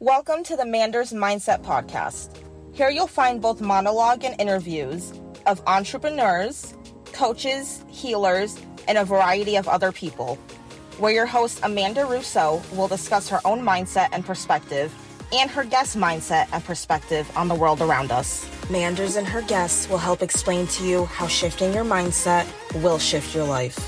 Welcome to the Manders Mindset podcast. Here you'll find both monologue and interviews of entrepreneurs, coaches, healers, and a variety of other people, where your host Amanda Russo will discuss her own mindset and perspective and her guest mindset and perspective on the world around us. Manders and her guests will help explain to you how shifting your mindset will shift your life.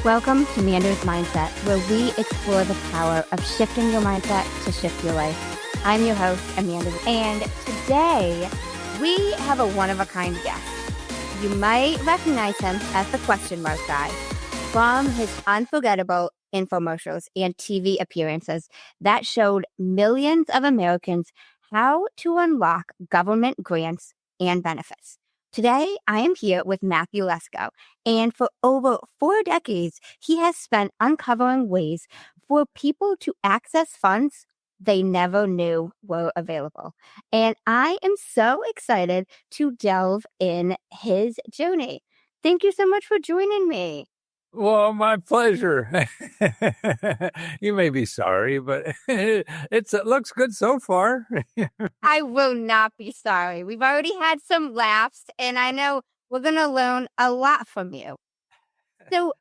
Welcome to Manders Mindset, where we explore the power of shifting your mindset to shift your life. I'm your host, Amanda, and today we have a one-of-a-kind guest. You might recognize him as the question mark guy from his unforgettable infomercials and TV appearances that showed millions of Americans how to unlock government grants and benefits. Today, I am here with Matthew Lesko, and for over 4 decades, he has spent uncovering ways for people to access funds they never knew were available. And I am so excited to delve in his journey. Thank you so much for joining me. Well, my pleasure. You may be sorry, but it looks good so far. I will not be sorry. We've already had some laughs, and I know we're going to learn a lot from you. So,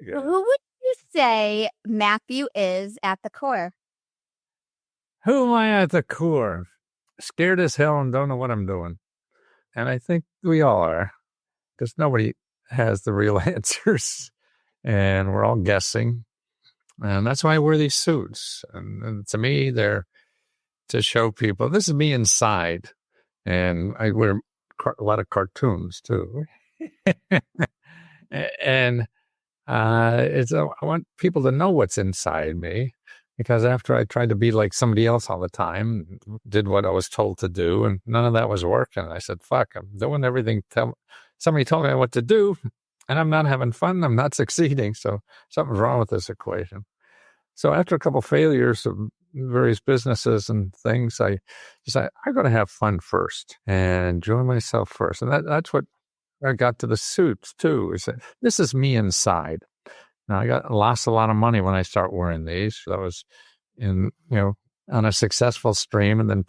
who would you say Matthew is at the core? Who am I at the core? Scared as hell and don't know what I'm doing. And I think we all are, because nobody has the real answers. And we're all guessing. And that's why I wear these suits. And to me, they're to show people, this is me inside. And I wear a lot of cartoons, too. And I want people to know what's inside me. Because after I tried to be like somebody else all the time, did what I was told to do, and none of that was working. I said, fuck, I'm doing everything. Somebody told me what to do. And I'm not having fun. I'm not succeeding. So something's wrong with this equation. So after a couple of failures of various businesses and things, I decided I'm going to have fun first and enjoy myself first. And that's what I got to the suits too. Is that this is me inside. Now I lost a lot of money when I start wearing these. I was on a successful stream, and then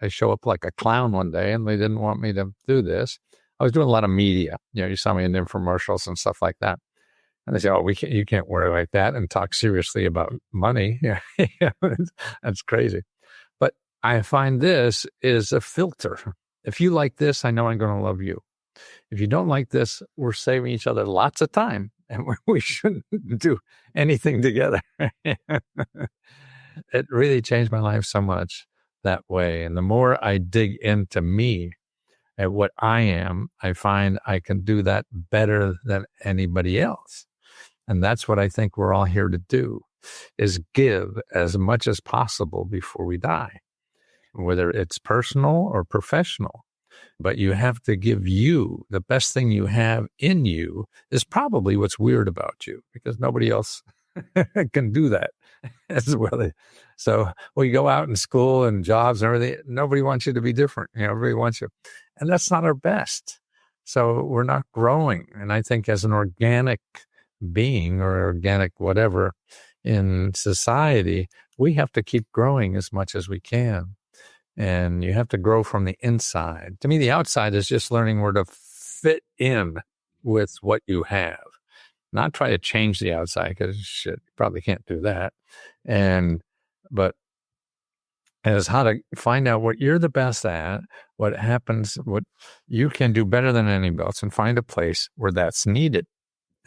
I show up like a clown one day, and they didn't want me to do this. I was doing a lot of media. You saw me in infomercials and stuff like that. And they say, "Oh, you can't wear it like that and talk seriously about money." Yeah, that's crazy. But I find this is a filter. If you like this, I know I'm going to love you. If you don't like this, we're saving each other lots of time, and we shouldn't do anything together. It really changed my life so much that way. And the more I dig into me, at what I am, I find I can do that better than anybody else. And that's what I think we're all here to do, is give as much as possible before we die, whether it's personal or professional. But you have to give you the best thing you have in you is probably what's weird about you, because nobody else can do that as well. So we go out in school and jobs and everything. Nobody wants you to be different. Everybody wants you. And that's not our best. So we're not growing. And I think as an organic being or organic whatever in society, we have to keep growing as much as we can. And you have to grow from the inside. To me, the outside is just learning where to fit in with what you have. Not try to change the outside, because shit, you probably can't do that. But as how to find out what you're the best at, what happens, what you can do better than anybody else, and find a place where that's needed.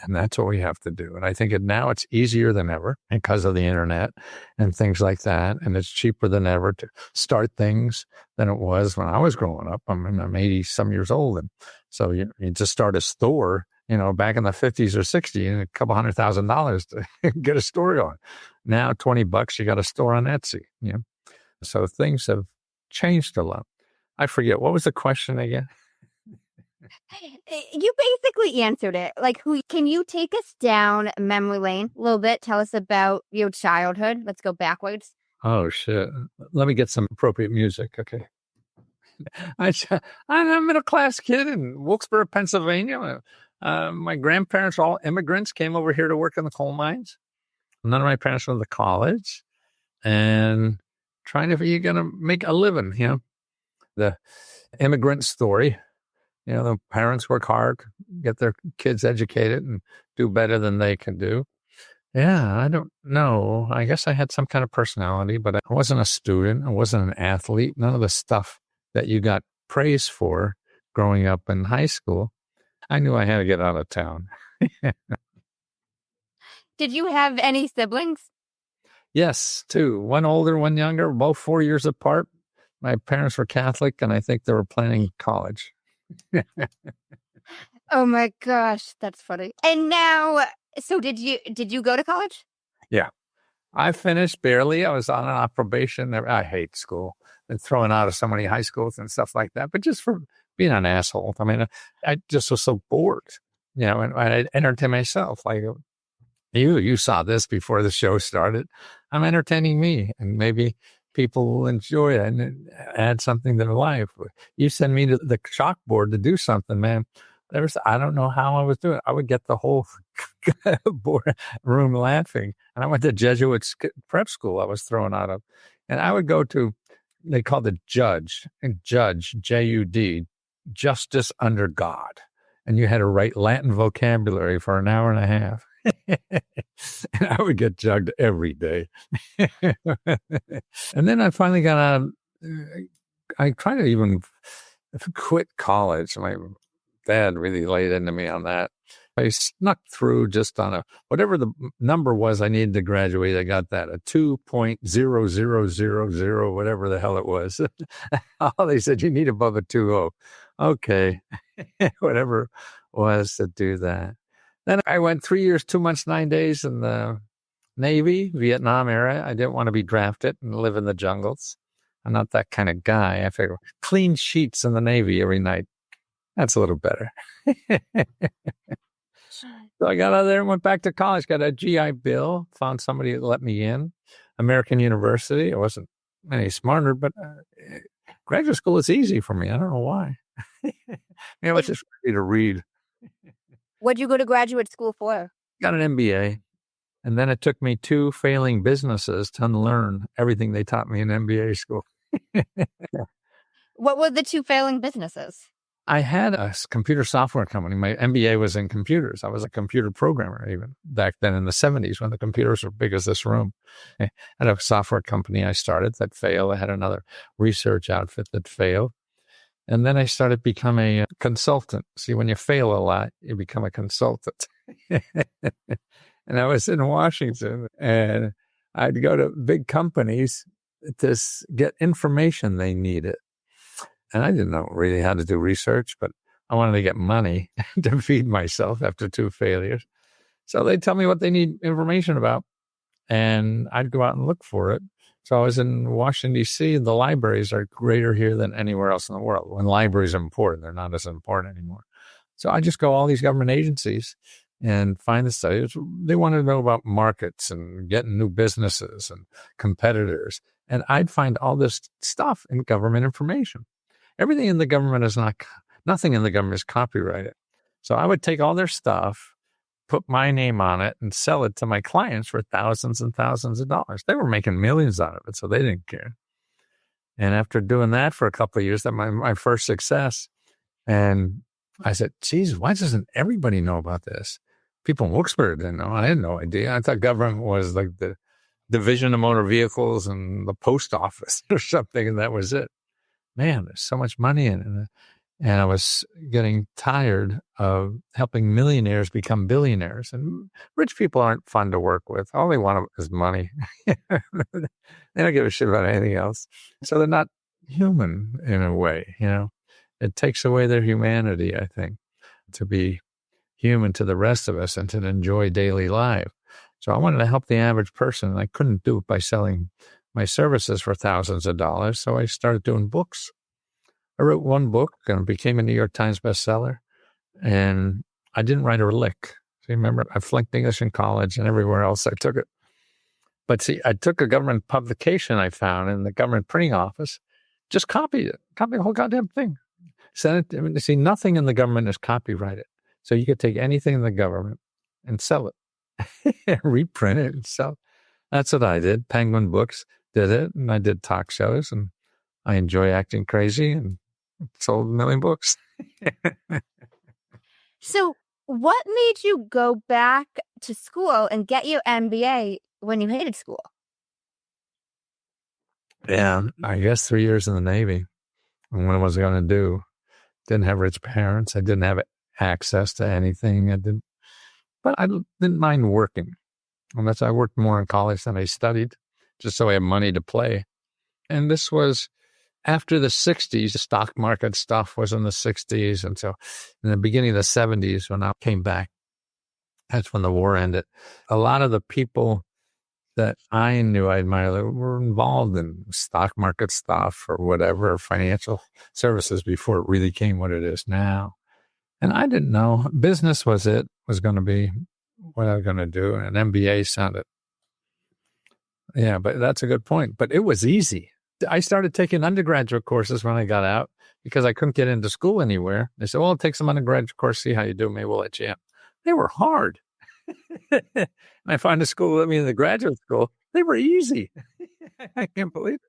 And that's what we have to do. And I think now it's easier than ever because of the internet and things like that. And it's cheaper than ever to start things than it was when I was growing up. I'm 80 some years old. And so you just start a store, back in the 50s or 60s, and a couple $100,000 to get a store going. Now, $20, you got a store on Etsy. So things have changed a lot. I forget, what was the question again? You basically answered it. Like, can you take us down memory lane a little bit? Tell us about your childhood. Let's go backwards. Oh, shit. Let me get some appropriate music. Okay. I'm a middle-class kid in Wilkesboro, Pennsylvania. My grandparents, all immigrants, came over here to work in the coal mines. None of my parents went to college, and trying to you're gonna make a living. The immigrant story. The parents work hard, get their kids educated, and do better than they can do. Yeah, I don't know. I guess I had some kind of personality, but I wasn't a student. I wasn't an athlete. None of the stuff that you got praise for growing up in high school. I knew I had to get out of town. Did you have any siblings? Yes, two. One older, one younger, both 4 years apart. My parents were Catholic, and I think they were planning college. Oh my gosh, that's funny. And now, so did you go to college? Yeah. I finished barely. I was on probation. I hate school. Been thrown out of so many high schools and stuff like that, but just for being an asshole. I mean, I just was so bored, and I entertained myself. Like, you saw this before the show started. I'm entertaining me, and maybe people will enjoy it and add something to their life. You send me to the chalkboard to do something, man. I don't know how I was doing it. I would get the whole room laughing. And I went to Jesuit prep school I was thrown out of. And I would go to, they called it judge, Jud, justice under God. And you had to write Latin vocabulary for an hour and a half. And I would get jugged every day. And then I finally got out. I tried to even quit college. My dad really laid into me on that. I snuck through just on whatever the number was I needed to graduate. I got that, a 2.0000, whatever the hell it was. They said, you need above a 2.0. Okay. Whatever it was to do that. Then I went 3 years, 2 months, 9 days in the Navy, Vietnam era. I didn't want to be drafted and live in the jungles. I'm not that kind of guy. I figure clean sheets in the Navy every night. That's a little better. So I got out of there and went back to college, got a GI Bill, found somebody that let me in, American University. I wasn't any smarter, but graduate school is easy for me. I don't know why. It's just easy to read. What'd you go to graduate school for? Got an MBA. And then it took me 2 failing businesses to unlearn everything they taught me in MBA school. What were the 2 failing businesses? I had a computer software company. My MBA was in computers. I was a computer programmer even back then in the 70s when the computers were big as this room. I had a software company I started that failed. I had another research outfit that failed. And then I started becoming a consultant. See, when you fail a lot, you become a consultant. And I was in Washington, and I'd go to big companies to get information they needed. And I didn't know really how to do research, but I wanted to get money to feed myself after 2 failures. So they'd tell me what they need information about, and I'd go out and look for it. So I was in Washington, D.C., and the libraries are greater here than anywhere else in the world. When libraries are important, they're not as important anymore. So I just go all these government agencies and find the studies. They wanted to know about markets and getting new businesses and competitors. And I'd find all this stuff in government information. Everything in the government nothing in the government is copyrighted. So I would take all their stuff, put my name on it, and sell it to my clients for thousands and thousands of dollars. They were making millions out of it, so they didn't care. And after doing that for a couple of years, that my first success, and I said, geez, why doesn't everybody know about this? People in Wilkes-Barre didn't know. I had no idea. I thought government was like the Division of Motor Vehicles and the post office or something, and that was it. Man, there's so much money in it. And I was getting tired of helping millionaires become billionaires. And rich people aren't fun to work with. All they want is money. They don't give a shit about anything else. So they're not human in a way, It takes away their humanity, I think, to be human to the rest of us and to enjoy daily life. So I wanted to help the average person, and I couldn't do it by selling my services for thousands of dollars. So I started doing books. I wrote 1 book and it became a New York Times bestseller. And I didn't write a lick. So remember, I flunked English in college and everywhere else I took it. But see, I took a government publication I found in the government printing office, just copied the whole goddamn thing. Sent it. See, nothing in the government is copyrighted. So you could take anything in the government and sell it, reprint it and sell. That's what I did. Penguin Books did it, and I did talk shows, and I enjoy acting crazy, and sold 1 million books. So what made you go back to school and get your MBA when you hated school? Yeah, I guess 3 years in the Navy. And what was I going to do? Didn't have rich parents. I didn't have access to anything. But I didn't mind working. Unless I worked more in college than I studied, just so I had money to play. And this was after the 60s. The stock market stuff was in the 60s. And so in the beginning of the 70s, when I came back, that's when the war ended. A lot of the people that I knew I admired were involved in stock market stuff or whatever, financial services, before it really came what it is now. And I didn't know. Business was going to be what I was going to do. And MBA sounded, yeah, but that's a good point. But it was easy. I started taking undergraduate courses when I got out because I couldn't get into school anywhere. They said, well, take some undergraduate course, see how you do. Maybe we'll let you in. They were hard. And I find a school that let me in the graduate school. They were easy. I can't believe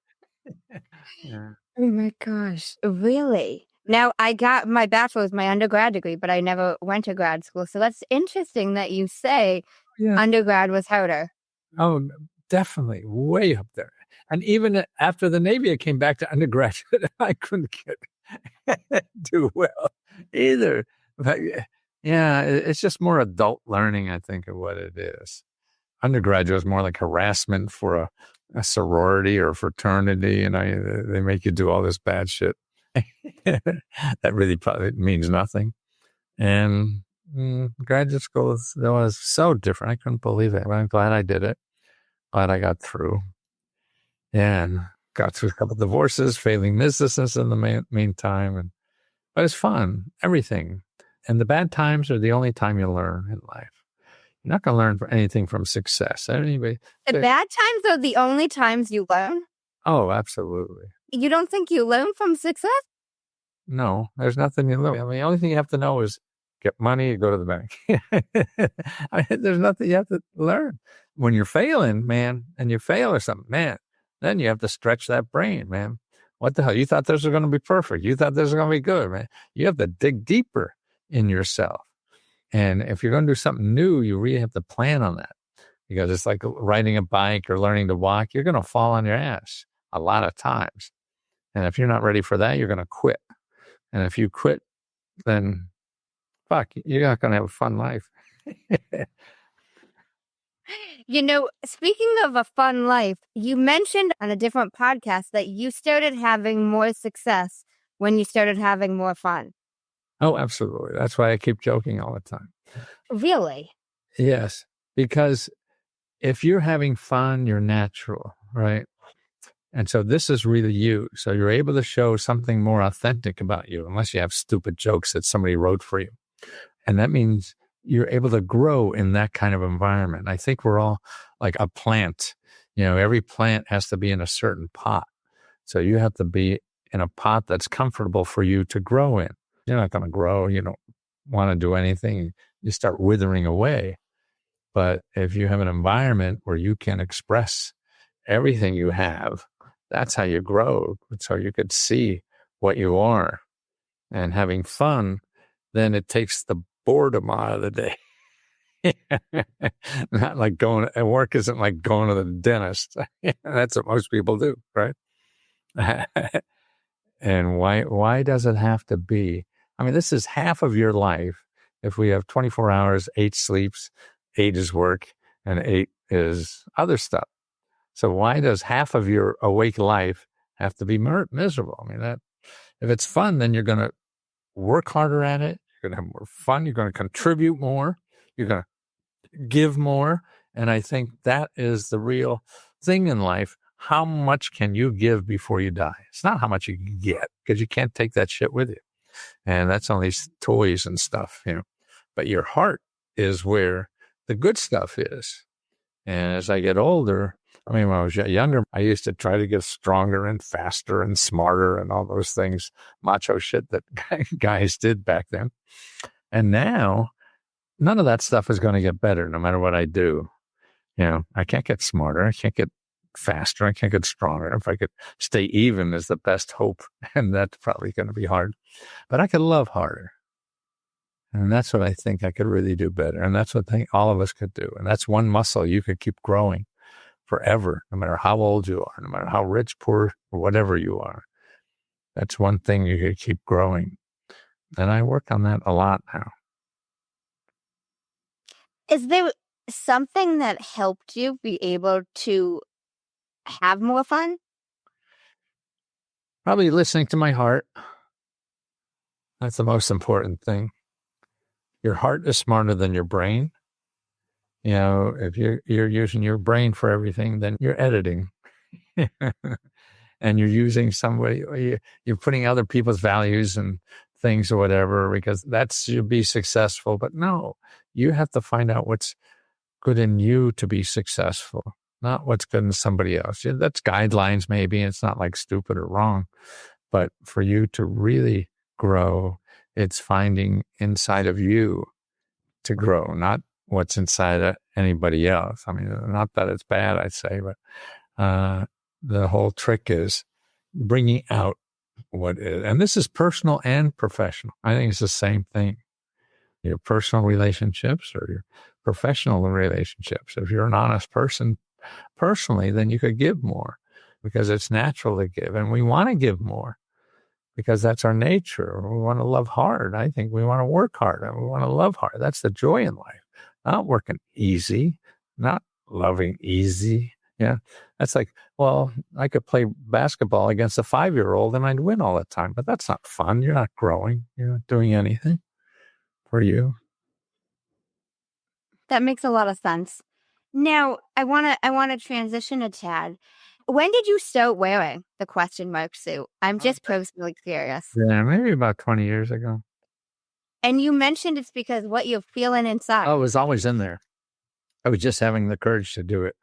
it. Yeah. Oh my gosh. Really? Now, I got my bachelor's, my undergrad degree, but I never went to grad school. So that's interesting that you say undergrad was harder. Oh, definitely. Way up there. And even after the Navy, I came back to undergraduate. I couldn't do well either. But yeah, it's just more adult learning, I think, of what it is. Undergraduate is more like harassment for a sorority or fraternity, and they make you do all this bad shit. That really probably means nothing. And graduate school was so different. I couldn't believe it. I'm glad I did it. Glad I got through. And got through a couple of divorces, failing businesses in the meantime. But it's fun, everything. And the bad times are the only time you learn in life. You're not going to learn anything from success. Anyway, the bad times are the only times you learn? Oh, absolutely. You don't think you learn from success? No, there's nothing you learn. I mean, the only thing you have to know is get money, go to the bank. There's nothing you have to learn. When you're failing, man, and you fail or something, man, then you have to stretch that brain, man. What the hell? You thought this was going to be perfect. You thought this was going to be good, man. You have to dig deeper in yourself. And if you're going to do something new, you really have to plan on that. Because it's like riding a bike or learning to walk. You're going to fall on your ass a lot of times. And if you're not ready for that, you're going to quit. And if you quit, then fuck, you're not going to have a fun life. You know, speaking of a fun life, you mentioned on a different podcast that you started having more success when you started having more fun. Oh, absolutely. That's why I keep joking all the time. Really? Yes. Because if you're having fun, you're natural, right? And so this is really you. So you're able to show something more authentic about you, unless you have stupid jokes that somebody wrote for you. And that means you're able to grow in that kind of environment. I think we're all like a plant. You know, every plant has to be in a certain pot. So you have to be in a pot that's comfortable for you to grow in. You're not going to grow. You don't want to do anything. You start withering away. But if you have an environment where you can express everything you have, that's how you grow. So you could see what you are. And having fun, then it takes the boredom out of the day. Not like going, and work isn't like going to the dentist. That's what most people do, right? And why does it have to be? I mean, this is half of your life. If we have 24 hours, 8 sleeps, 8 is work, and 8 is other stuff. So why does half of your awake life have to be miserable? I mean, that if it's fun, then you're going to work harder at it. You're going to have more fun. You're going to contribute more. You're going to give more. And I think that is the real thing in life. How much can you give before you die? It's not how much you can get, because you can't take that shit with you. And that's only toys and stuff, you know. But your heart is where the good stuff is. And as I get older, I mean, when I was younger, I used to try to get stronger and faster and smarter and all those things, macho shit that guys did back then. And now, none of that stuff is going to get better no matter what I do. I can't get smarter. I can't get faster. I can't get stronger. If I could stay even is the best hope. And that's probably going to be hard. But I could love harder. And that's what I think I could really do better. And that's what I think all of us could do. And that's one muscle you could keep growing forever, no matter how old you are, no matter how rich, poor, or whatever you are. That's one thing you could keep growing. And I work on that a lot now. Is there something that helped you be able to have more fun? Probably listening to my heart. That's the most important thing. Your heart is smarter than your brain. If you're using your brain for everything, then you're editing. And you're using somebody, you're putting other people's values and things or whatever, because that should be successful. But no, you have to find out what's good in you to be successful, not what's good in somebody else. That's guidelines maybe. It's not like stupid or wrong, but for you to really grow, it's finding inside of you to grow, not what's inside of anybody else. I mean, not that it's bad, I'd say, but the whole trick is bringing out what is. And this is personal and professional. I think it's the same thing. Your personal relationships or your professional relationships. If you're an honest person personally, then you could give more because it's natural to give. And we want to give more because that's our nature. We want to love hard. I think we want to work hard and we want to love hard. That's the joy in life. Not working easy, not loving easy. Yeah. That's like, well, I could play basketball against a 5-year-old and I'd win all the time, but that's not fun. You're not growing. You're not doing anything for you. That makes a lot of sense. Now, I want to transition a tad. When did you start wearing the question mark suit? I'm just personally curious. Yeah, maybe about 20 years ago. And you mentioned it's because what you're feeling inside. Oh, it was always in there. I was just having the courage to do it.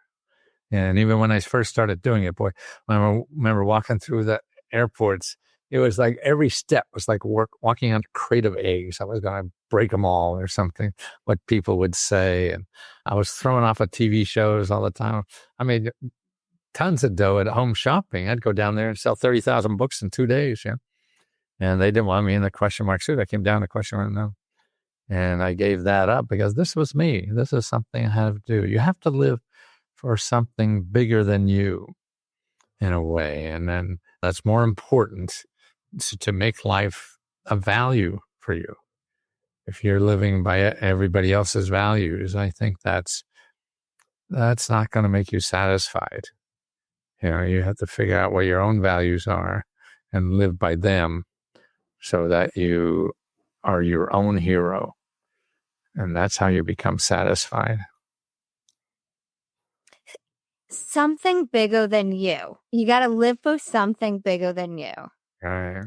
And even when I first started doing it, boy, I remember walking through the airports, it was like every step was like walking on a crate of eggs. I was going to break them all or something, what people would say. And I was throwing off of TV shows all the time. I made tons of dough at home shopping. I'd go down there and sell 30,000 books in 2 days. Yeah. And they didn't want me in the question mark suit. I came down to question mark no. And I gave that up because this was me. This is something I had to do. You have to live for something bigger than you in a way. And then that's more important to make life a value for you. If you're living by everybody else's values, I think that's not going to make you satisfied. You have to figure out what your own values are and live by them so that you are your own hero. And that's how you become satisfied. Something bigger than you. You got to live for something bigger than you. Right.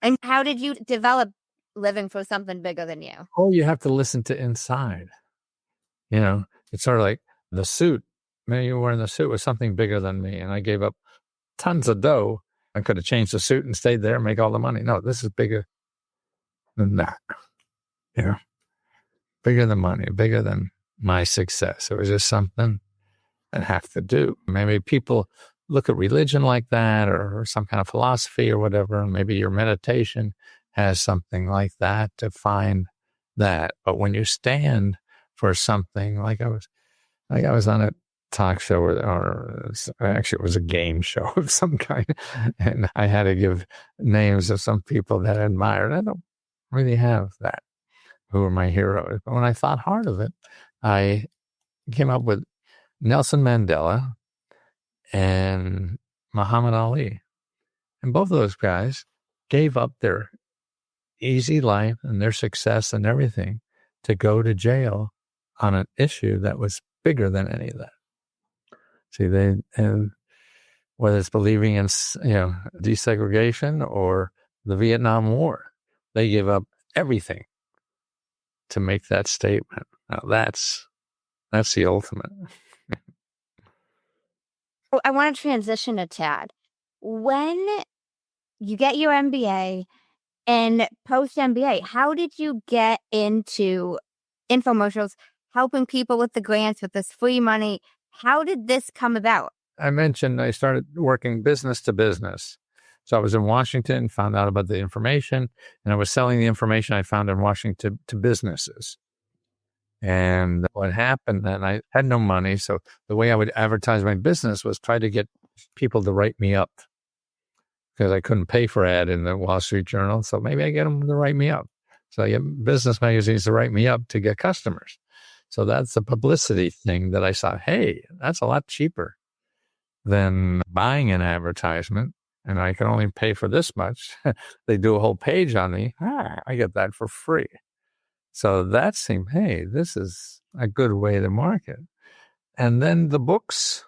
And how did you develop living for something bigger than you? Oh, you have to listen to inside. It's sort of like the suit. Maybe you were wearing the suit was something bigger than me. And I gave up tons of dough. I could have changed the suit and stayed there and make all the money. No, this is bigger than that. Bigger than money, bigger than my success. It was just something I have to do. Maybe people look at religion like that or some kind of philosophy or whatever. Maybe your meditation has something like that to find that. But when you stand for something, like I was on a talk show or actually it was a game show of some kind, and I had to give names of some people that I admired. I don't really have that, who are my heroes. But when I thought hard of it, I came up with Nelson Mandela and Muhammad Ali. And both of those guys gave up their easy life and their success and everything to go to jail on an issue that was bigger than any of that. See, and whether it's believing in, desegregation or the Vietnam War, they give up everything to make that statement. Now that's the ultimate. I want to transition a tad. When you get your MBA and post MBA, how did you get into infomercials helping people with the grants, with this free money. How did this come about? I mentioned I started working business to business. So I was in Washington, found out about the information, and I was selling the information I found in Washington to businesses. And what happened then, I had no money. So the way I would advertise my business was try to get people to write me up, because I couldn't pay for ad in the Wall Street Journal. So maybe I get them to write me up. So I get business magazines to write me up to get customers. So that's a publicity thing that I saw, hey, that's a lot cheaper than buying an advertisement. And I can only pay for this much. They do a whole page on me. I get that for free. So that seemed, hey, this is a good way to market. And then the books.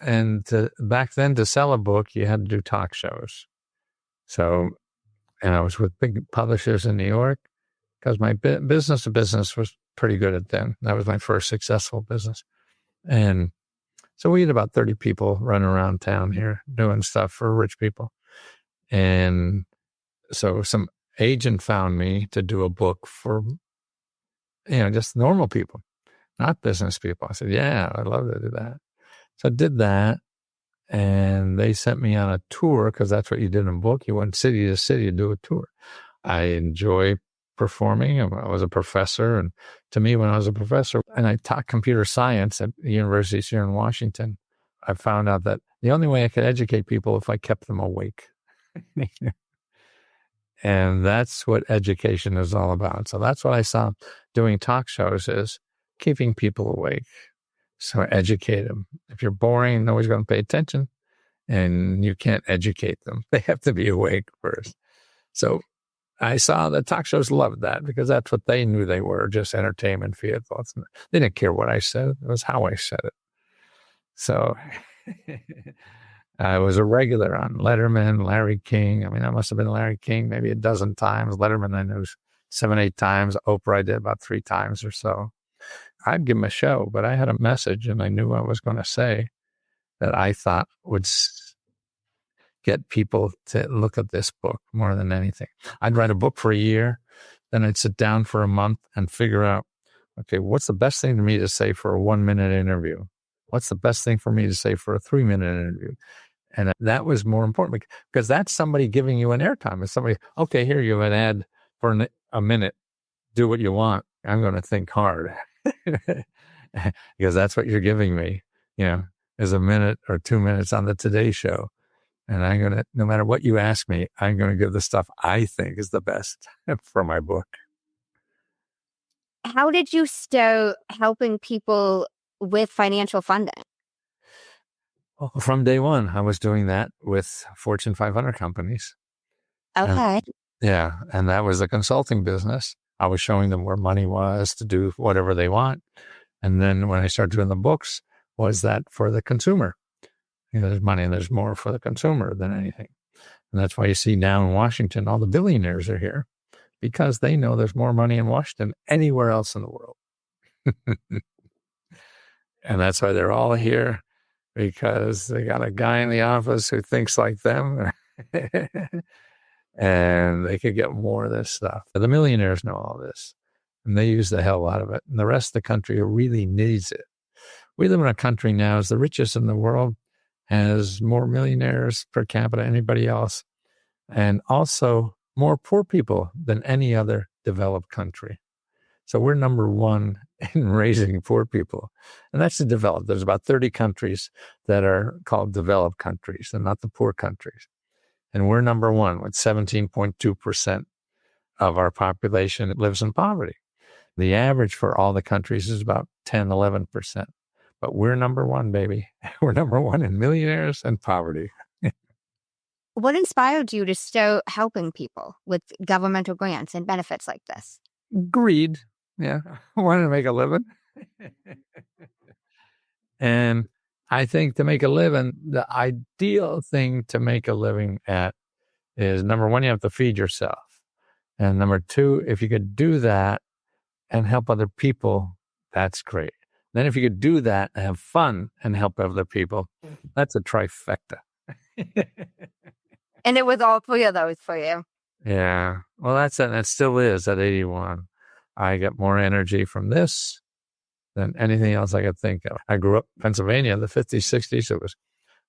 And back then, to sell a book, you had to do talk shows. So, and I was with big publishers in New York, because my business to business was pretty good at then. That was my first successful business. And so we had about 30 people running around town here doing stuff for rich people. And so some agent found me to do a book for, just normal people, not business people. I said, yeah, I'd love to do that. So I did that, and they sent me on a tour, because that's what you did in a book. You went city to city to do a tour. I enjoy performing. I was a professor, and to me, when I was a professor and I taught computer science at the universities here in Washington, I found out that the only way I could educate people if I kept them awake. And that's what education is all about. So that's what I saw doing talk shows, is keeping people awake. So educate them. If you're boring, nobody's going to pay attention, and you can't educate them. They have to be awake first. So I saw the talk shows loved that, because that's what they knew they were, just entertainment vehicles. They didn't care what I said. It was how I said it. So I was a regular on Letterman, Larry King. I mean, I must have been Larry King maybe a dozen times. Letterman, I know 7, 8 times. Oprah, I did about 3 times or so. I'd give him a show, but I had a message, and I knew what I was going to say that I thought would get people to look at this book more than anything. I'd write a book for a year, then I'd sit down for a month and figure out, okay, what's the best thing for me to say for a 1-minute interview? What's the best thing for me to say for a 3-minute interview? And that was more important, because that's somebody giving you an airtime. It's somebody, okay, here you have an ad for a minute. Do what you want. I'm going to think hard. Because that's what you're giving me, is a minute or 2 minutes on the Today Show. And I'm going to, no matter what you ask me, I'm going to give the stuff I think is the best for my book. How did you start helping people with financial funding? Well, from day one, I was doing that with Fortune 500 companies. Okay. And that was a consulting business. I was showing them where money was to do whatever they want. And then when I started doing the books, was that for the consumer? There's money and there's more for the consumer than anything. And that's why you see now in Washington, all the billionaires are here, because they know there's more money in Washington than anywhere else in the world. And that's why they're all here, because they got a guy in the office who thinks like them. And they could get more of this stuff. The millionaires know all this, and they use the hell out of it. And the rest of the country really needs it. We live in a country now, is the richest in the world, has more millionaires per capita than anybody else, and also more poor people than any other developed country. So we're number one in raising poor people. And that's the developed. There's about 30 countries that are called developed countries, and not the poor countries. And we're number one with 17.2% of our population lives in poverty. The average for all the countries is about 10, 11%. But we're number one, baby. We're number one in millionaires and poverty. What inspired you to start helping people with governmental grants and benefits like this? Greed. Yeah. I wanted to make a living. And I think to make a living, the ideal thing to make a living at is, number one, you have to feed yourself. And number two, if you could do that and help other people, that's great. Then if you could do that and have fun and help other people, that's a trifecta. And it was all 3 of those for you. Yeah. Well, that still is at 81. I get more energy from this than anything else I could think of. I grew up in Pennsylvania in the 50s, 60s. It was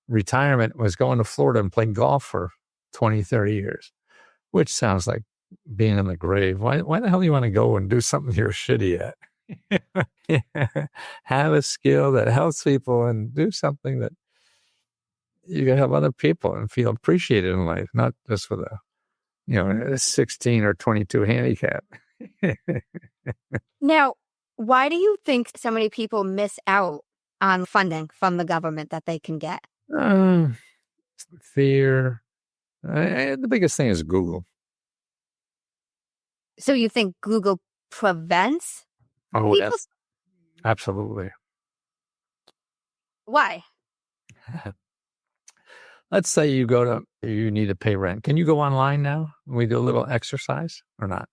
retirement was going to Florida and playing golf for 20, 30 years, which sounds like being in the grave. Why the hell do you want to go and do something you're shitty at? Have a skill that helps people and do something that you can help other people and feel appreciated in life, not just with a 16 or 22 handicap. Now, why do you think so many people miss out on funding from the government that they can get? Fear. The biggest thing is Google. So you think Google prevents Oh, people? yes. Absolutely. Why? Let's say you need to pay rent. Can you go online now? We do a little exercise or not?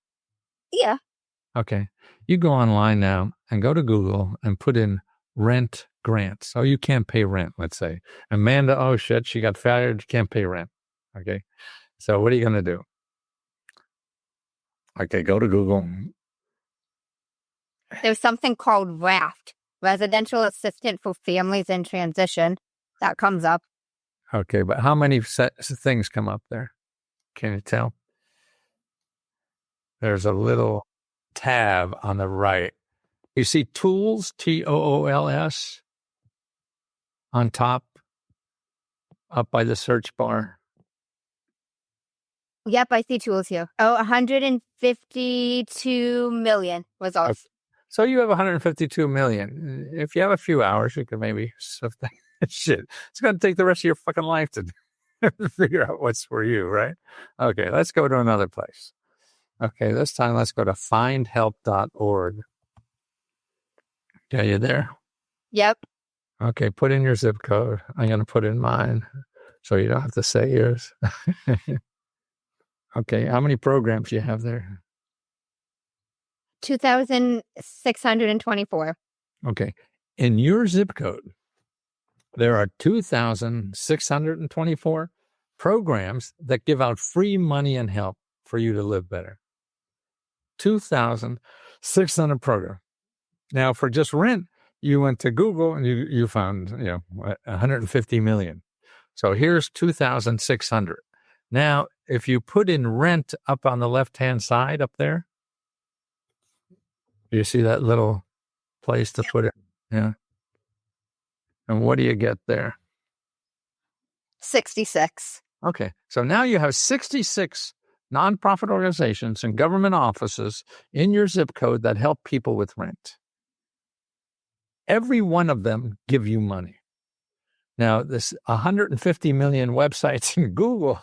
Yeah. Okay. You go online now and go to Google and put in rent grants. Oh, you can't pay rent, let's say. Amanda, oh shit, she got fired. You can't pay rent. Okay. So what are you going to do? Okay, go to Google. There's something called RAFT, Residential Assistance for Families in Transition, that comes up. Okay, but how many things come up there? Can you tell? There's a little tab on the right. You see tools, TOOLS, on top, up by the search bar. Yep, I see tools here. Oh, 152 million results. Okay. So you have 152 million. If you have a few hours, you can maybe stuff that shit. It's going to take the rest of your fucking life to figure out what's for you, right? Okay, let's go to another place. Okay, this time let's go to findhelp.org. Okay, you there? Yep. Okay, put in your zip code. I'm going to put in mine so you don't have to say yours. Okay, how many programs do you have there? 2,624. Okay, in your zip code, there are 2,624 programs that give out free money and help for you to live better. 2,600 programs. Now, for just rent, you went to Google and you found 150 million. So here's 2,600. Now, if you put in rent up on the left-hand side up there, you see that little place to put it? Yeah. And what do you get there? 66. Okay. So now you have 66 nonprofit organizations and government offices in your zip code that help people with rent. Every one of them give you money. Now, this 150 million websites in Google,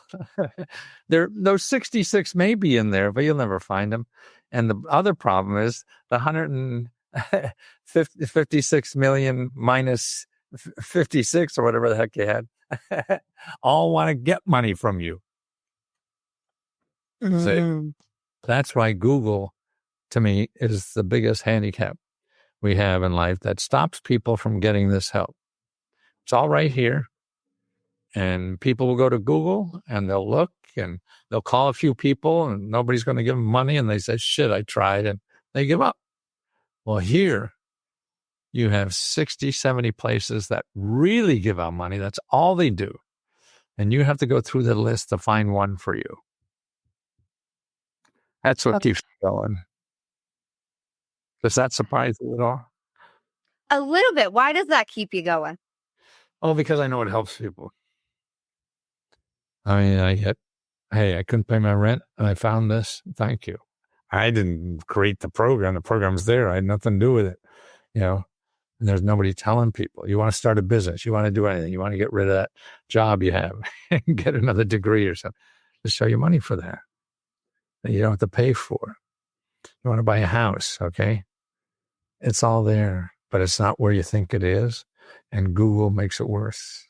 those 66 may be in there, but you'll never find them. And the other problem is the 156 million minus 56 or whatever the heck you had, all want to get money from you. Mm-hmm. So that's why Google, to me, is the biggest handicap we have in life that stops people from getting this help. It's all right here. And people will go to Google and they'll look and they'll call a few people and nobody's going to give them money. And they say, shit, I tried, and they give up. Well, here you have 60, 70 places that really give out money. That's all they do. And you have to go through the list to find one for you. That's what keeps going. Does that surprise you at all? A little bit. Why does that keep you going? Oh, because I know it helps people. I mean, I couldn't pay my rent and I found this. Thank you. I didn't create the program. The program's there. I had nothing to do with it. And there's nobody telling people. You want to start a business. You want to do anything. You want to get rid of that job you have and get another degree or something. Just show you money for that you don't have to pay for. You want to buy a house, okay? It's all there, but it's not where you think it is. And Google makes it worse.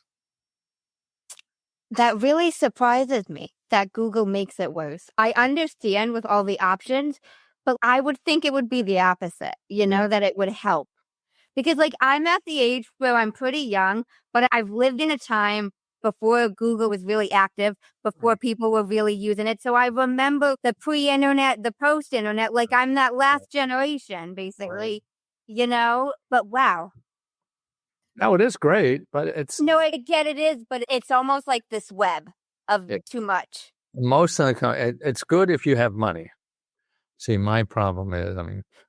That really surprises me that Google makes it worse. I understand with all the options, but I would think it would be the opposite, that it would help. Because I'm at the age where I'm pretty young, but I've lived in a time before Google was really active, before people were really using it. So I remember the pre-internet, the post-internet, I'm that last generation, basically. but wow. No, it is great, but it's No, I get it is, but it's almost like this web of it, too much. most of it's good if you have money. See, my problem is,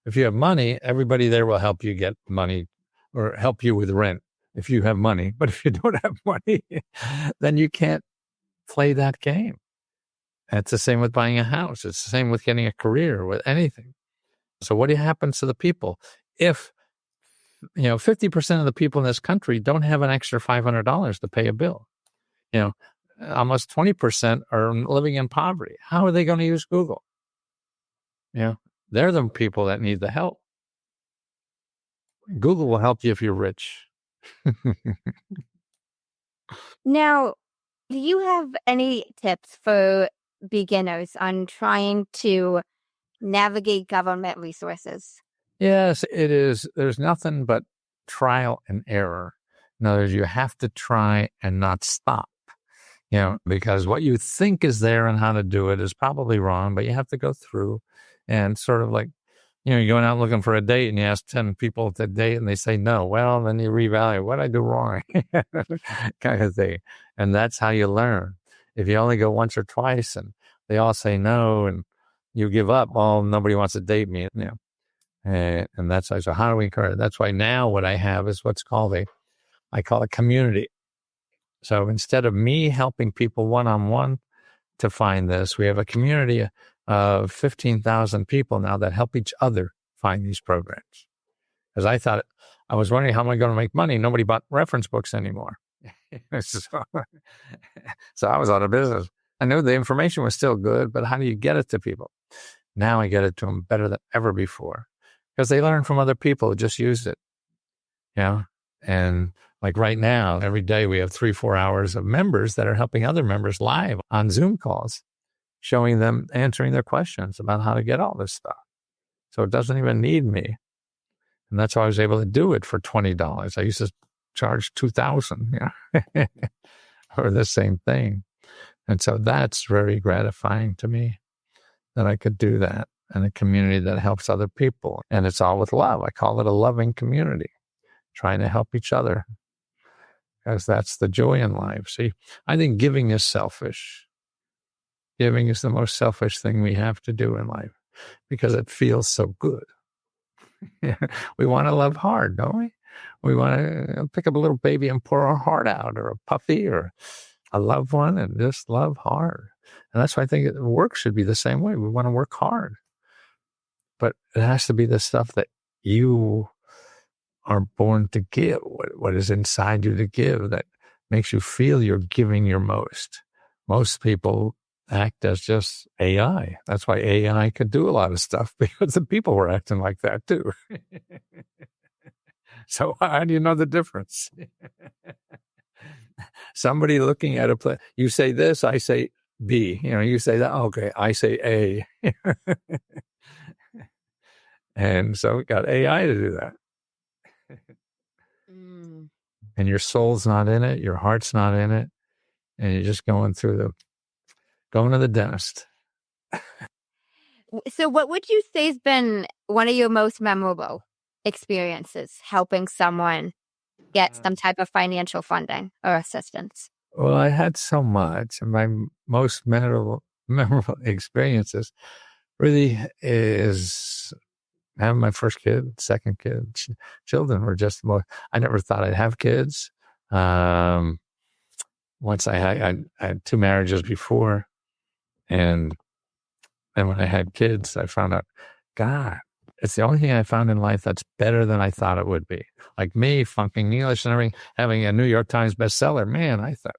if you have money, everybody there will help you get money or help you with rent if you have money. But if you don't have money, then you can't play that game. It's the same with buying a house. It's the same with getting a career, with anything. So what happens to the people if 50% of the people in this country don't have an extra $500 to pay a bill? Almost 20% are living in poverty. How are they going to use Google? They're the people that need the help. Google will help you if you're rich. Now, do you have any tips for beginners on trying to navigate government resources? Yes, it is. There's nothing but trial and error. In other words, you have to try and not stop, because what you think is there and how to do it is probably wrong, but you have to go through and sort of like, you're going out looking for a date and you ask 10 people to date and they say no. Well, then you reevaluate what I do wrong kind of thing. And that's how you learn. If you only go once or twice and they all say no and you give up, well, nobody wants to date me. And that's why. So how do we encourage? That's why now what I have is what's called I call it community. So instead of me helping people one-on-one to find this, we have a community of 15,000 people now that help each other find these programs. Because I was wondering, how am I going to make money? Nobody bought reference books anymore. So I was out of business. I knew the information was still good, but how do you get it to people? Now I get it to them better than ever before because they learn from other people who just used it. And like right now, every day we have 3-4 hours of members that are helping other members live on Zoom calls, showing them, answering their questions about how to get all this stuff. So it doesn't even need me. And that's why I was able to do it for $20. I used to charge $2,000 for the same thing. And so that's very gratifying to me that I could do that in a community that helps other people. And it's all with love. I call it a loving community, trying to help each other, because that's the joy in life. See, I think giving is selfish. Giving is the most selfish thing we have to do in life because it feels so good. We want to love hard, don't we? We want to pick up a little baby and pour our heart out, or a puppy or a loved one, and just love hard. And that's why I think work should be the same way. We want to work hard. But it has to be the stuff that you are born to give, what is inside you to give, that makes you feel you're giving your most. Most people act as just AI. That's why AI could do a lot of stuff, because the people were acting like that too. So how do you know the difference? Somebody looking at a play, you say this, I say B. You say that, okay, I say A. And so we got AI to do that. And your soul's not in it, your heart's not in it, and you're just going to the dentist. So what would you say has been one of your most memorable experiences helping someone get some type of financial funding or assistance? Well, I had so much, and my most memorable experiences really is having my first kid, second kid. Children were just more. I never thought I'd have kids. Once I had 2 marriages before, and then when I had kids, I found out, God, it's the only thing I found in life that's better than I thought it would be. Like me, funking English and everything, having a New York Times bestseller. Man, I thought,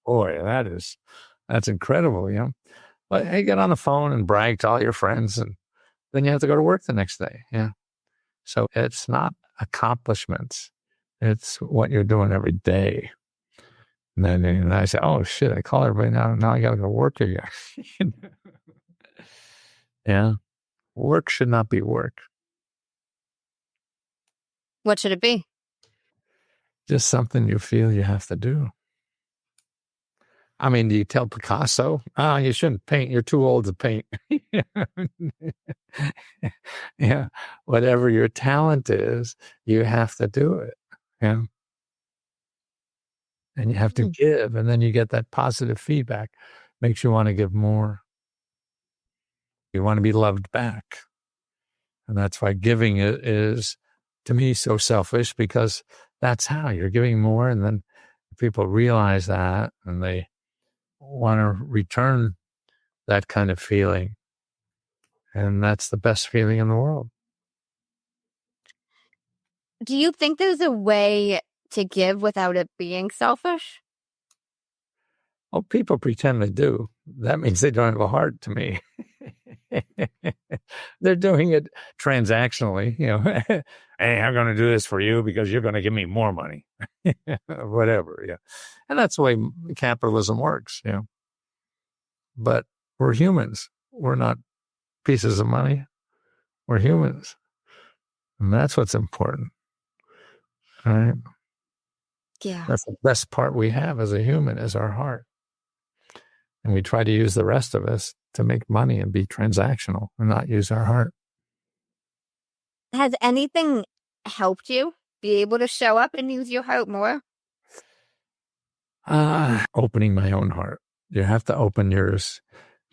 boy, that's incredible, But you get on the phone and brag to all your friends, and then you have to go to work the next day. So it's not accomplishments. It's what you're doing every day. And then I say, oh, shit, I call everybody now. Now I got to go to work again. Yeah. Work should not be work. What should it be? Just something you feel you have to do. I mean, do you tell Picasso, you shouldn't paint, you're too old to paint? Yeah. Whatever your talent is, you have to do it. Yeah. And you have to give, and then you get that positive feedback. Makes you want to give more. You want to be loved back. And that's why giving is, to me, so selfish, because that's how you're giving more. And then people realize that and they want to return that kind of feeling. And that's the best feeling in the world. Do you think there's a way to give without it being selfish? Oh, people pretend they do. That means they don't have a heart to me. They're doing it transactionally, hey, I'm going to do this for you because you're going to give me more money, whatever. Yeah. And that's the way capitalism works, but we're humans. We're not pieces of money. We're humans. And that's what's important. All right. Yeah. That's the best part we have as a human, is our heart. And we try to use the rest of us to make money and be transactional and not use our heart. Has anything helped you be able to show up and use your heart more? Opening my own heart. You have to open yours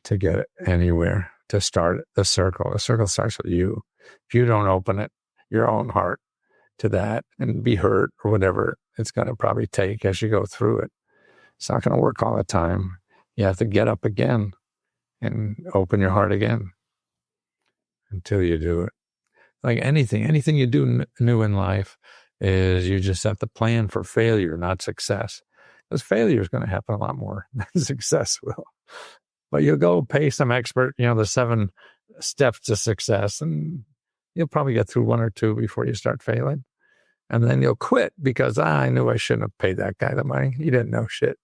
to get it anywhere, to start the circle. The circle starts with you. If you don't open it, your own heart, to that and be hurt or whatever it's going to probably take as you go through it, it's not going to work all the time. You have to get up again and open your heart again until you do it. Like anything you do new in life is you just have to plan for failure, not success. Because failure is going to happen a lot more than success will. But you'll go pay some expert, the 7 steps to success, and you'll probably get through 1 or 2 before you start failing. And then you'll quit because I knew I shouldn't have paid that guy the money. He didn't know shit.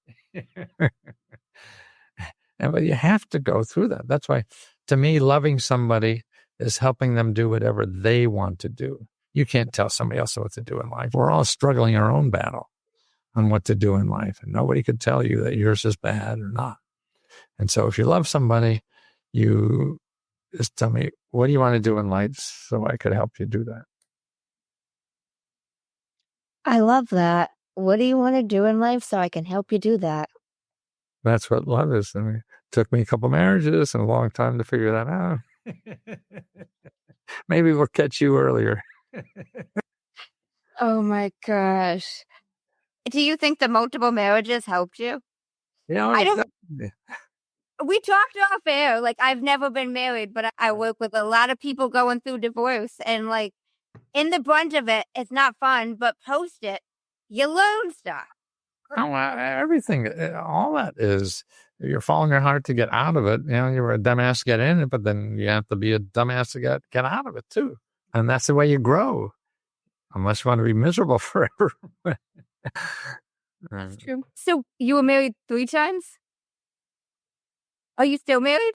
But you have to go through that. That's why, to me, loving somebody is helping them do whatever they want to do. You can't tell somebody else what to do in life. We're all struggling our own battle on what to do in life. And nobody could tell you that yours is bad or not. And so if you love somebody, you just tell me, what do you want to do in life so I could help you do that? I love that. What do you want to do in life so I can help you do that? That's what love is. I mean, it took me a couple marriages and a long time to figure that out. Maybe we'll catch you earlier. Oh my gosh. Do you think the multiple marriages helped you? I don't. We talked off air. Like, I've never been married, but I work with a lot of people going through divorce, and like, in the brunt of it, it's not fun, but post it, you learn stuff. Oh, everything, all that is, you're following your heart to get out of it. You were a dumbass to get in it, but then you have to be a dumbass to get out of it too. And that's the way you grow, unless you want to be miserable forever. That's true. So you were married 3 times? Are you still married?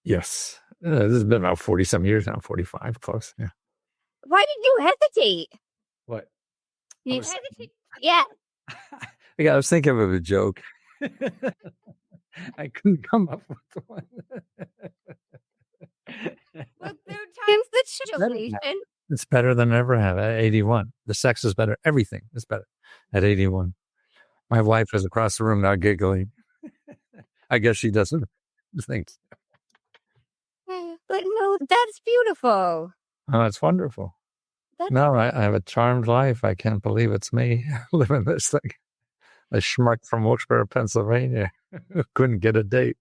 Yes. This has been about 40-some years now, 45, close. Yeah. Why did you hesitate? What? You hesitate? Yeah. I was thinking of a joke. I couldn't come up with one. Well, 3 times the situation. It's better than I ever have at 81. The sex is better. Everything is better at 81. My wife is across the room now giggling. I guess she doesn't think. But no, that's beautiful. Oh, it's wonderful. No, I have a charmed life. I can't believe it's me living this thing. A schmuck from Wilkes-Barre, Pennsylvania, who couldn't get a date.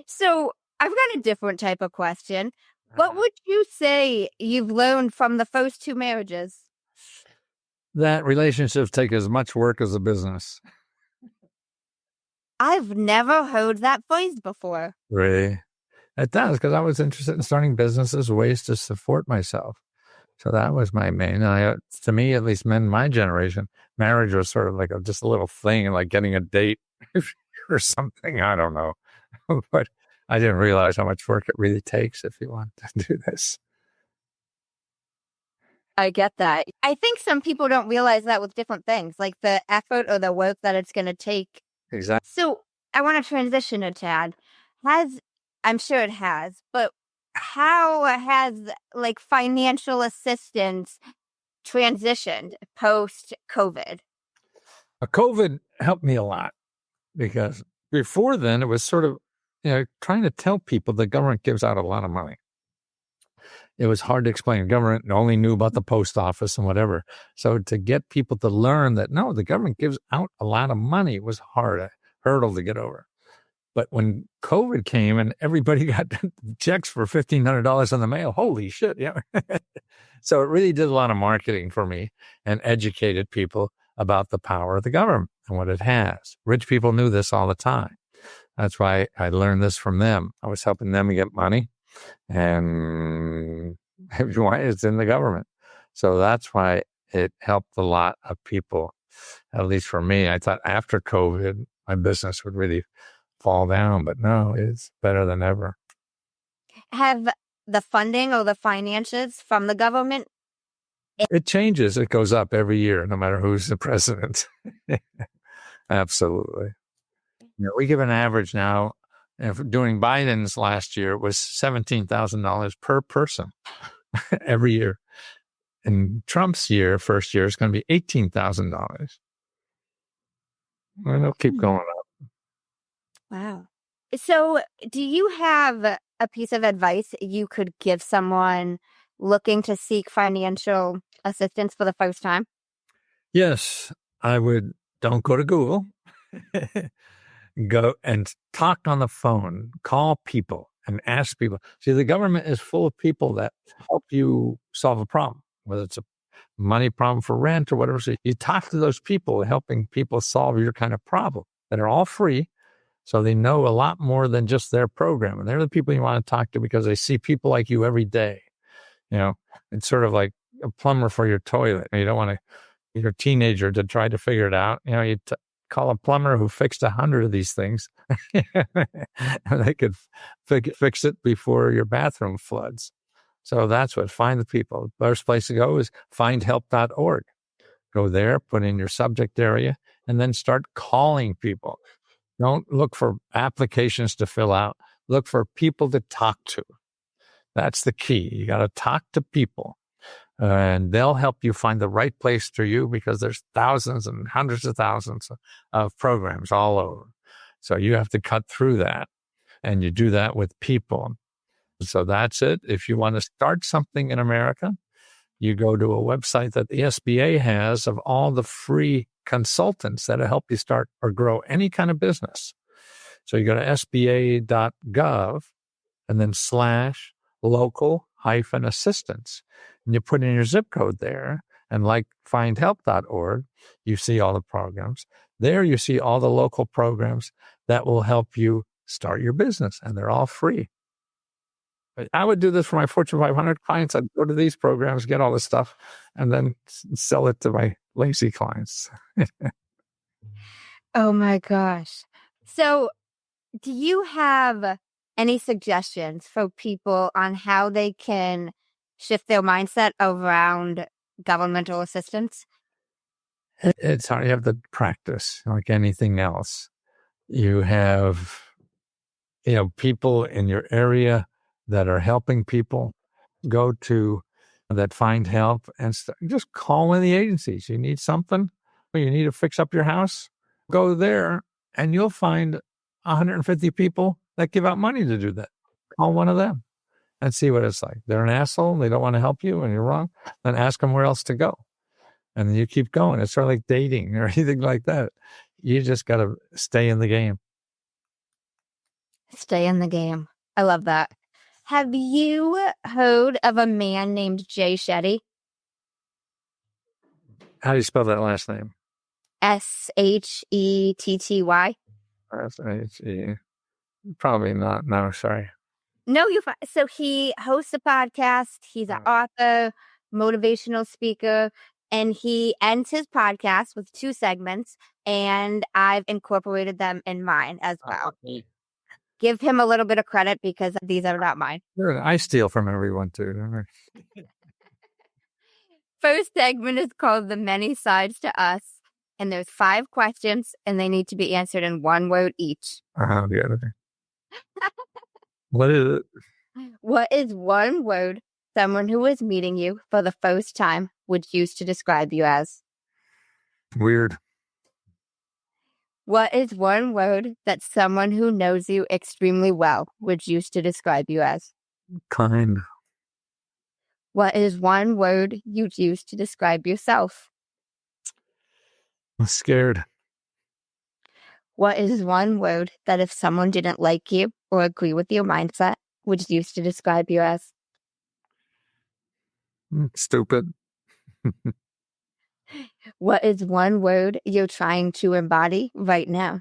So I've got a different type of question. What would you say you've learned from the first 2 marriages? That relationships take as much work as a business. I've never heard that phrase before. Really? It does, because I was interested in starting businesses, ways to support myself. So that was my main. To me, at least men my generation, marriage was sort of like just a little thing, like getting a date or something. I don't know. But I didn't realize how much work it really takes if you want to do this. I get that. I think some people don't realize that with different things, like the effort or the work that it's going to take. Exactly. So I want to transition a tad. I'm sure it has, but how has like financial assistance transitioned post COVID? COVID helped me a lot because before then it was sort of, trying to tell people the government gives out a lot of money. It was hard to explain. Government only knew about the post office and whatever. So to get people to learn that, no, the government gives out a lot of money was hard, a hurdle to get over. But when COVID came and everybody got checks for $1,500 in the mail, holy shit, yeah. So it really did a lot of marketing for me and educated people about the power of the government and what it has. Rich people knew this all the time. That's why I learned this from them. I was helping them get money, and it's in the government. So that's why it helped a lot of people, at least for me. I thought after COVID, my business would really fall down, but no, it's better than ever. Have the funding or the finances from the government? It changes. It goes up every year, no matter who's the president. Absolutely. We give an average now. During Biden's last year, it was $17,000 per person every year. In Trump's first year, it's going to be $18,000. And it'll keep going up. Wow. So do you have a piece of advice you could give someone looking to seek financial assistance for the first time? Yes, I would. Don't go to Google. Go and talk on the phone, call people and ask people. See, the government is full of people that help you solve a problem, whether it's a money problem for rent or whatever. So you talk to those people, helping people solve your kind of problem, that are all free. So they know a lot more than just their program. And they're the people you want to talk to because they see people like you every day. It's sort of like a plumber for your toilet. You don't want you're a teenager to try to figure it out. You call a plumber who fixed 100 of these things. And they could fix it before your bathroom floods. So that's what, find the people. The first place to go is findhelp.org. Go there, put in your subject area, and then start calling people. Don't look for applications to fill out. Look for people to talk to. That's the key. You got to talk to people. And they'll help you find the right place for you because there's thousands and hundreds of thousands of programs all over. So you have to cut through that. And you do that with people. So that's it. If you want to start something in America, you go to a website that the SBA has of all the free consultants that'll help you start or grow any kind of business. So you go to sba.gov and then /local-assistance. And you put in your zip code there, and like findhelp.org, you see all the programs. There you see all the local programs that will help you start your business, and they're all free. But I would do this for my Fortune 500 clients. I'd go to these programs, get all this stuff, and then sell it to my lazy clients. Oh my gosh. So do you have any suggestions for people on how they can shift their mindset around governmental assistance? It's hard. You have to practice like anything else. You have, people in your area that are helping people. Go to that find help and just call one of the agencies. You need something, or you need to fix up your house, go there and you'll find 150 people that give out money to do that. Call one of them and see what it's like. They're an asshole. They don't want to help you and you're wrong. Then ask them where else to go. And then you keep going. It's sort of like dating or anything like that. You just got to stay in the game. Stay in the game. I love that. Have you heard of a man named Jay Shetty? How do you spell that last name? Shetty. S-H-E. Probably not. No, sorry. No, so he hosts a podcast. He's an author, motivational speaker, and he ends his podcast with 2 segments, and I've incorporated them in mine as well. Give him a little bit of credit because these are not mine. I steal from everyone too. Don't I? first segment is called The Many Sides to Us. And there's 5 questions, and they need to be answered in 1 word each. The what is it? What is 1 word someone who is meeting you for the first time would use to describe you as? Weird. What is 1 word that someone who knows you extremely well would use to describe you as? Kind. What is 1 word you'd use to describe yourself? I'm scared. What is 1 word that if someone didn't like you or agree with your mindset would use to describe you as? Stupid. What is 1 word you're trying to embody right now?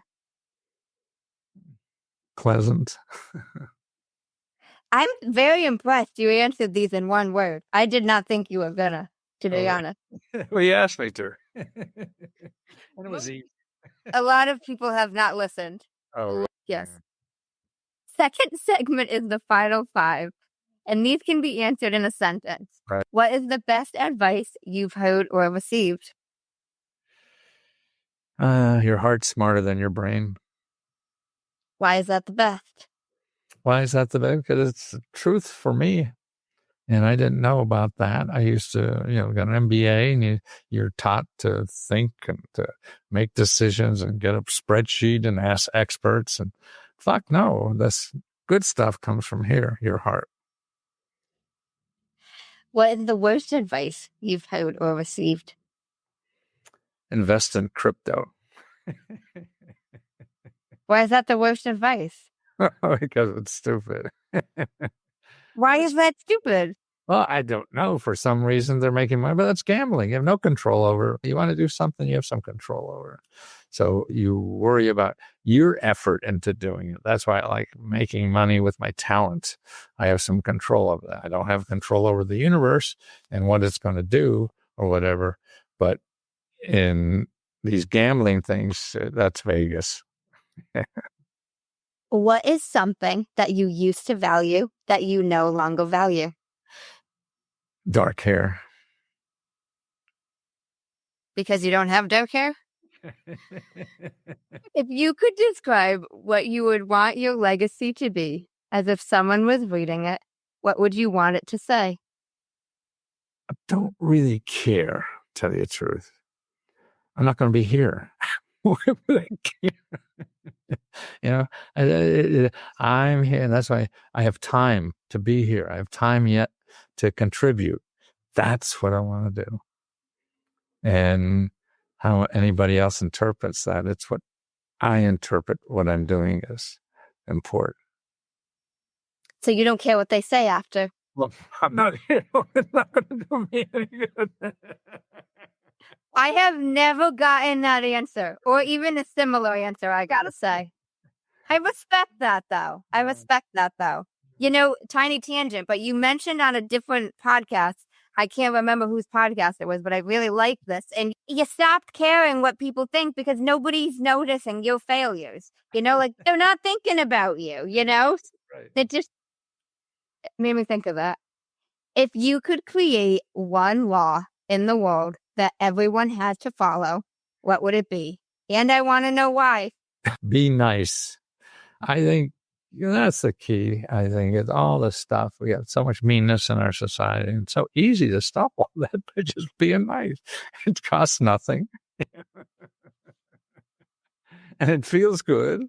Pleasant. I'm very impressed you answered these in 1 word. I did not think you were gonna, to be honest. Well, you asked me to. And it was easy. A lot of people have not listened. Oh, Yes. Second segment is the final 5, and these can be answered in a sentence. Right. What is the best advice you've heard or received? Your heart's smarter than your brain. Why is that the best? Why is that the best? Because it's the truth for me. And I didn't know about that. I used to, got an MBA, and you're taught to think and to make decisions and get a spreadsheet and ask experts. And fuck no, this good stuff comes from here, your heart. What is the worst advice you've heard or received? Invest in crypto. Why is that the worst advice? Because it's stupid. Why is that stupid? Well, I don't know. For some reason, they're making money, but that's gambling. You have no control over it. You want to do something, you have some control over it. So you worry about your effort into doing it. That's why I like making money with my talent. I have some control over that. I don't have control over the universe and what it's going to do or whatever. But in these gambling things, that's Vegas. What is something that you used to value that you no longer value? Dark hair. Because you don't have dark hair? If you could describe what you would want your legacy to be, as if someone was reading it, what would you want it to say? I don't really care, to tell you the truth. I'm not going to be here. Why would I care? I'm here, and that's why I have time to be here. I have time yet to contribute. That's what I want to do. And how anybody else interprets that, it's what I interpret what I'm doing is important. So you don't care what they say after? Well, I'm not here. It's not going to do me any good. I have never gotten that answer, or even a similar answer, I gotta say. I respect that, though. Tiny tangent, but you mentioned on a different podcast, I can't remember whose podcast it was, but I really like this. And you stopped caring what people think because nobody's noticing your failures. They're not thinking about you, Right. It just made me think of that. If you could create 1 law in the world that everyone has to follow, what would it be? And I want to know why. Be nice. I think that's the key. I think it's all this stuff. We have so much meanness in our society, and it's so easy to stop all that by just being nice. It costs nothing. And it feels good.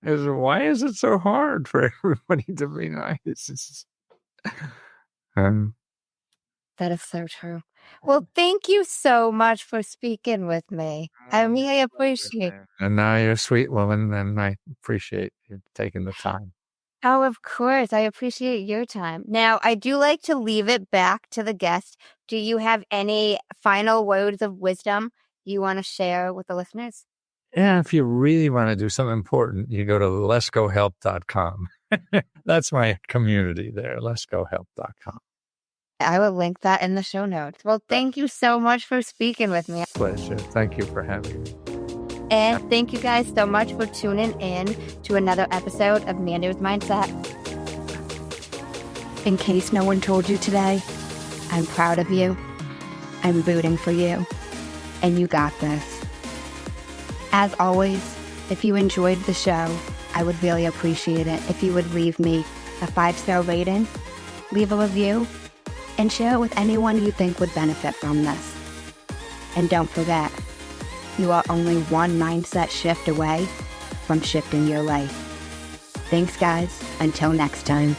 Why is it so hard for everybody to be nice? That is so true. Well, thank you so much for speaking with me. I really appreciate it. And now you're a sweet woman, and I appreciate you taking the time. Oh, of course. I appreciate your time. Now, I do like to leave it back to the guest. Do you have any final words of wisdom you want to share with the listeners? Yeah, if you really want to do something important, you go to leskohelp.com. That's my community there, leskohelp.com. I will link that in the show notes. Well, thank you so much for speaking with me. Pleasure. Thank you for having me. And thank you guys so much for tuning in to another episode of Manders Mindset. In case no one told you today, I'm proud of you. I'm rooting for you, and you got this. As always, if you enjoyed the show, I would really appreciate it if you would leave me a 5-star rating, leave a review, and share it with anyone you think would benefit from this. And don't forget, you are only one mindset shift away from shifting your life. Thanks, guys. Until next time.